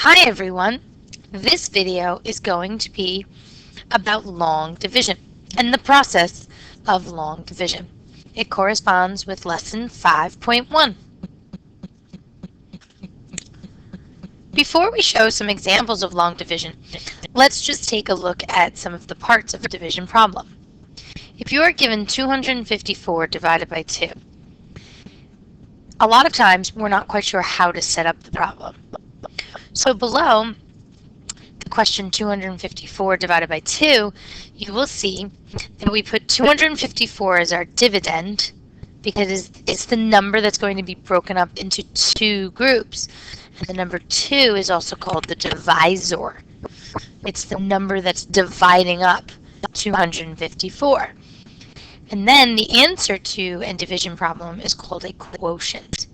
Hi everyone! This video is going to be about long division and the process of long division. It corresponds with lesson 5.1. Before we show some examples of long division, let's just take a look at some of the parts of a division problem. If you are given 254 divided by 2, a lot of times we're not quite sure how to set up the problem. So below the question 254 divided by 2, you will see that we put 254 as our dividend because it's the number that's going to be broken up into two groups. And the number 2 is also called the divisor. It's the number that's dividing up 254. And then the answer to a division problem is called a quotient.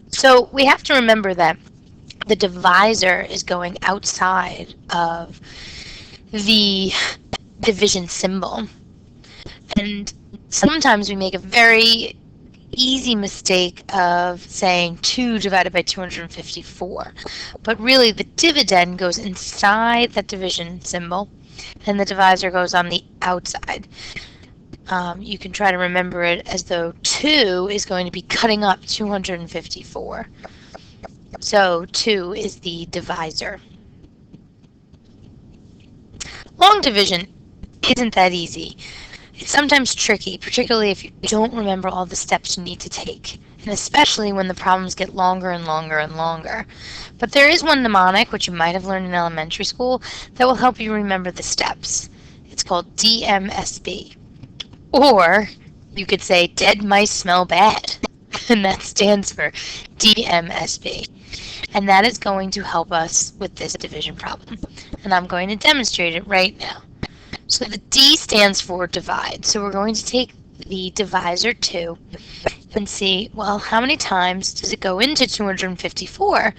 So we have to remember that the divisor is going outside of the division symbol. And sometimes we make a very easy mistake of saying 2 divided by 254. But really the dividend goes inside that division symbol and the divisor goes on the outside. You can try to remember it as though 2 is going to be cutting up 254. So 2 is the divisor. Long division isn't that easy. It's sometimes tricky, particularly if you don't remember all the steps you need to take, and especially when the problems get longer and longer and longer. But there is one mnemonic, which you might have learned in elementary school, that will help you remember the steps. It's called DMSP. Or you could say, dead mice smell bad, and that stands for DMSP. And that is going to help us with this division problem. And I'm going to demonstrate it right now. So the D stands for divide. So we're going to take the divisor 2 and see, well, how many times does it go into 254?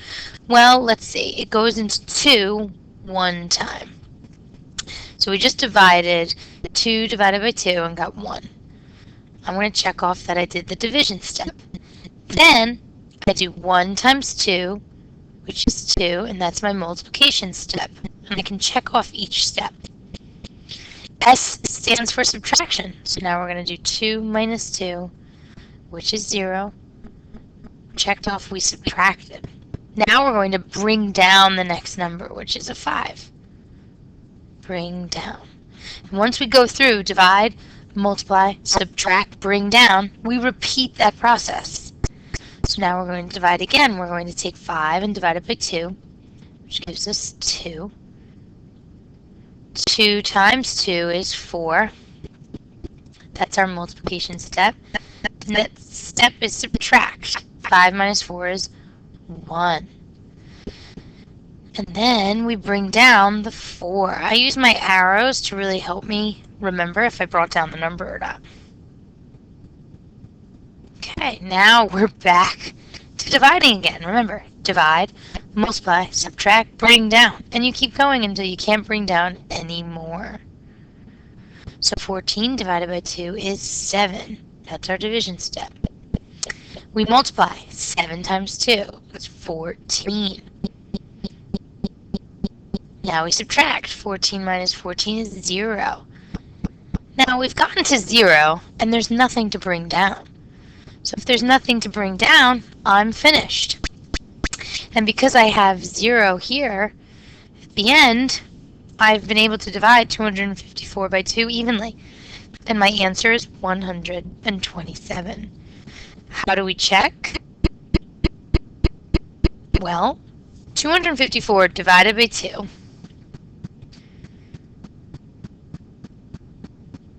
Well, let's see. It goes into 2 one time. So we just divided 2 divided by 2 and got 1. I'm going to check off that I did the division step. Then I do 1 times 2, which is 2, and that's my multiplication step. And I can check off each step. S stands for subtraction. So now we're going to do 2 minus 2, which is 0. Checked off, we subtracted. Now we're going to bring down the next number, which is a 5. Bring down. And once we go through divide, multiply, subtract, bring down, we repeat that process. So now we're going to divide again. We're going to take 5 and divide it by 2, which gives us 2. 2 times 2 is 4. That's our multiplication step. The next step is subtract. 5 minus 4 is 1. And then we bring down the 4. I use my arrows to really help me remember if I brought down the number or not. Okay, now we're back to dividing again. Remember, divide, multiply, subtract, bring down. And you keep going until you can't bring down anymore. So 14 divided by 2 is 7. That's our division step. We multiply. 7 times 2. That's 14. Now we subtract. 14 minus 14 is 0. Now we've gotten to 0, and there's nothing to bring down. So if there's nothing to bring down, I'm finished. And because I have 0 here, at the end, I've been able to divide 254 by 2 evenly. And my answer is 127. How do we check? Well, 254 divided by 2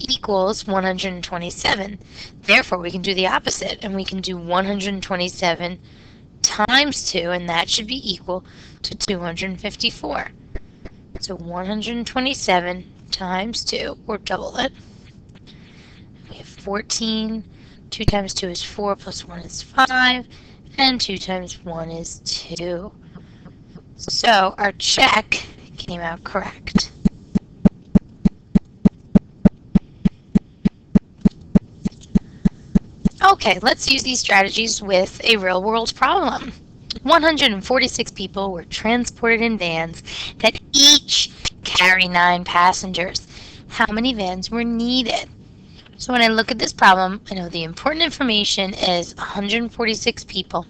equals 127. Therefore, we can do the opposite, and we can do 127 times 2, and that should be equal to 254. So 127 times 2, or double it. We have 14. 2 times 2 is 4, plus 1 is 5, and 2 times 1 is 2. So our check came out correct. Okay, let's use these strategies with a real-world problem. 146 people were transported in vans that each carry 9 passengers. How many vans were needed? So when I look at this problem, I know the important information is 146 people.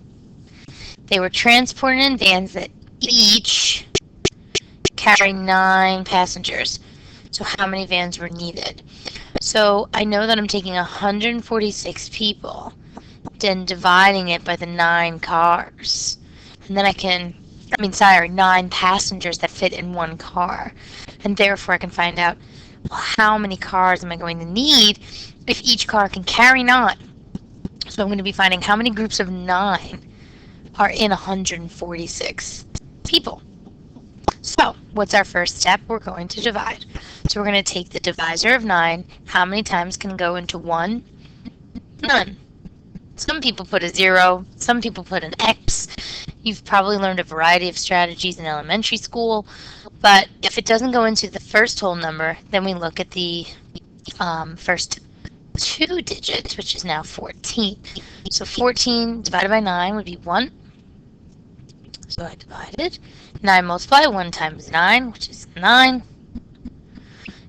They were transported in vans that each carry 9 passengers. So how many vans were needed? So I know that I'm taking 146 people, then dividing it by the 9 cars. And then 9 passengers that fit in one car. And therefore I can find out, well, how many cars am I going to need if each car can carry 9? So I'm going to be finding how many groups of 9 are in 146 people. So what's our first step? We're going to divide. So we're going to take the divisor of 9. How many times can go into 1? None. Some people put a 0. Some people put an X. You've probably learned a variety of strategies in elementary school. But if it doesn't go into the first whole number, then we look at the first 2 digits, which is now 14. So 14 divided by 9 would be 1. So I divided. 9 multiplied 1 times 9, which is 9.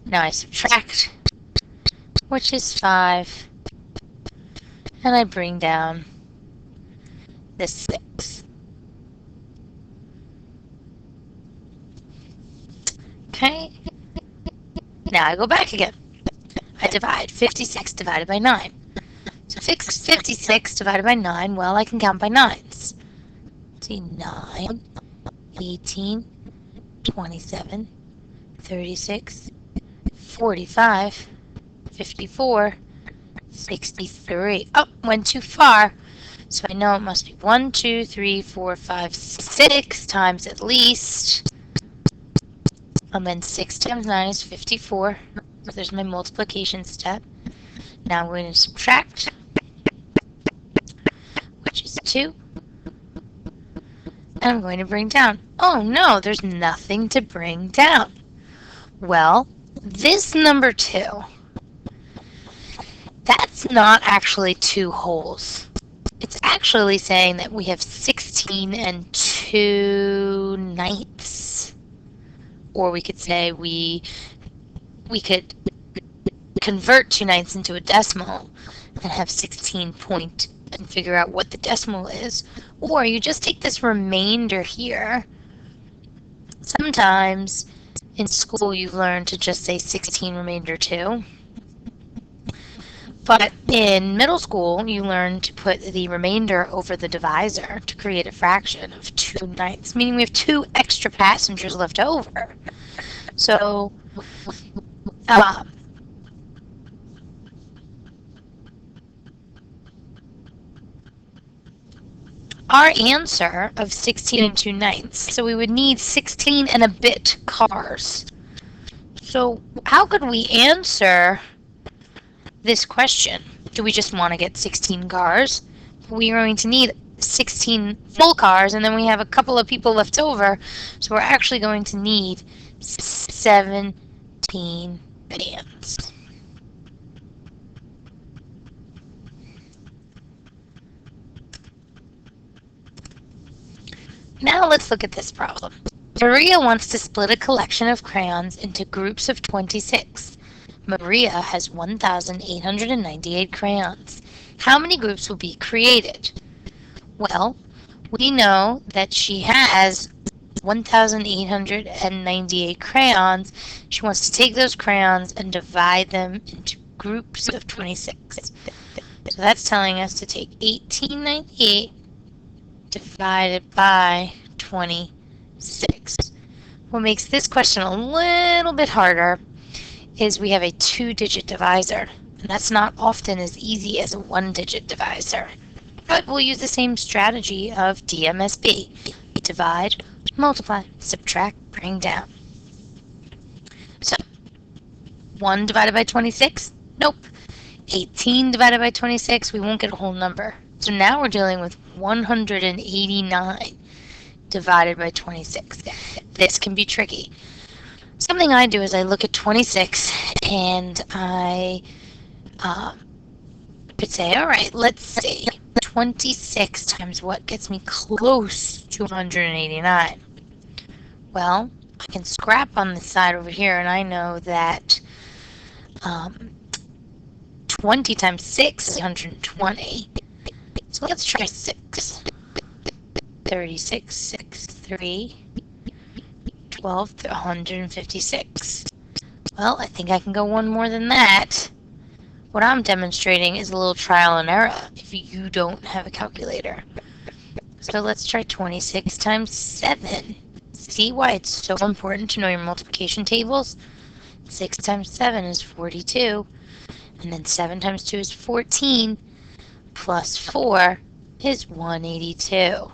Now I subtract, which is 5. And I bring down the 6. Okay. Now I go back again. I divide 56 divided by 9. So 56 divided by 9, well, I can count by 9s. See, 9, 18, 27, 36, 45, 54, 63. Oh, went too far. So I know it must be 1, 2, 3, 4, 5, 6 times at least. And then 6 times 9 is 54. So there's my multiplication step. Now I'm going to subtract, which is 2. And I'm going to bring down. Oh no, there's nothing to bring down. Well, this number 2, that's not actually 2 wholes. It's actually saying that we have 16 and 2 ninths. Or we could say we could convert 2 ninths into a decimal and have 16 point and figure out what the decimal is. Or you just take this remainder here. Sometimes in school you've learned to just say 16 remainder 2. But in middle school you learn to put the remainder over the divisor to create a fraction of 2 ninths, meaning we have 2 extra passengers left over. So our answer of 16 and 2 ninths, so we would need 16 and a bit cars. So how could we answer this question? Do we just want to get 16 cars? We are going to need 16 full cars, and then we have a couple of people left over, so we're actually going to need 17 vans. Now let's look at this problem. Maria wants to split a collection of crayons into groups of 26. Maria has 1,898 crayons. How many groups will be created? Well, we know that she has 1,898 crayons. She wants to take those crayons and divide them into groups of 26. So that's telling us to take 1898 divided by 26. What makes this question a little bit harder is we have a 2-digit divisor, and that's not often as easy as a 1-digit divisor. But we'll use the same strategy of DMSP. Divide, multiply, subtract, bring down. So 1 divided by 26? Nope. 18 divided by 26, we won't get a whole number. So now we're dealing with 189 divided by 26. This can be tricky. Something I do is I look at 26 and I could say, all right, let's see. 26 times what gets me close to 189? Well, I can scrap on this side over here, and I know that 20 times 6 is 120. So let's try 6. 36, 6, 3, 12, 156. Well, I think I can go one more than that. What I'm demonstrating is a little trial and error if you don't have a calculator. So let's try 26 times 7. See why it's so important to know your multiplication tables? 6 times 7 is 42. And then 7 times 2 is 14. Plus 4 is 182.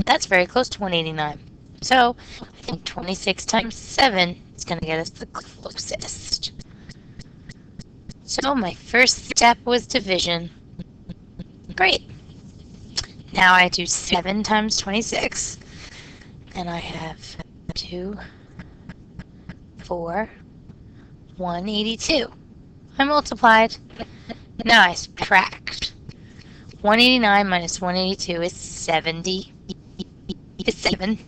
That's very close to 189. So I think 26 times 7 is going to get us the closest. So my first step was division. Great. Now I do 7 times 26. And I have 2, 4, 182. I multiplied. Now I subtract. 189 minus 182 is 70. Is 7.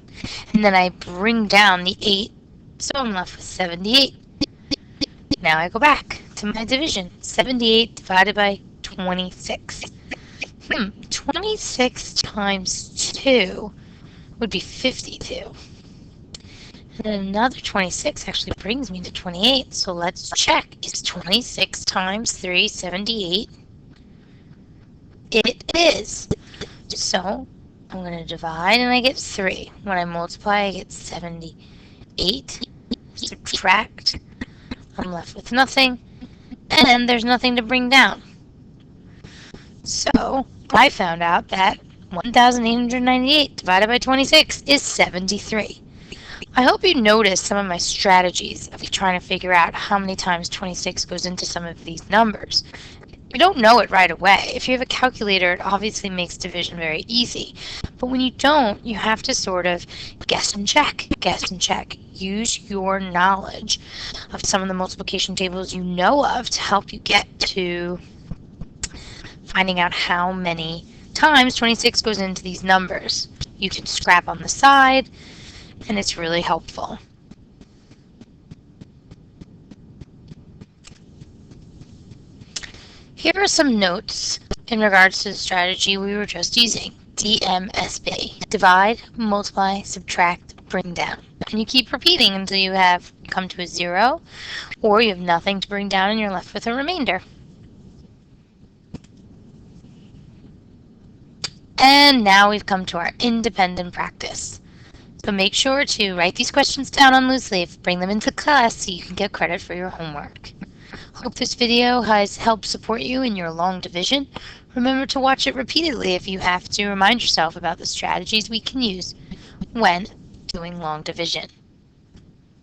And then I bring down the 8, so I'm left with 78. Now I go back to my division. 78 divided by 26. 26 times 2 would be 52. And then another 26 actually brings me to 28. So let's check. Is 26 times 3 78? It is. So I'm going to divide and I get 3. When I multiply, I get 78. Subtract. I'm left with nothing. And there's nothing to bring down. So I found out that 1,898 divided by 26 is 73. I hope you noticed some of my strategies of trying to figure out how many times 26 goes into some of these numbers. You don't know it right away. If you have a calculator, it obviously makes division very easy. But when you don't, you have to sort of guess and check. Guess and check. Use your knowledge of some of the multiplication tables you know of to help you get to finding out how many times 26 goes into these numbers. You can scrap on the side, and it's really helpful. Here are some notes in regards to the strategy we were just using. DMSP. Divide, multiply, subtract, bring down. And you keep repeating until you have come to a 0, or you have nothing to bring down and you're left with a remainder. And now we've come to our independent practice. So make sure to write these questions down on loose leaf, bring them into class so you can get credit for your homework. Hope this video has helped support you in your long division. Remember to watch it repeatedly if you have to remind yourself about the strategies we can use when doing long division.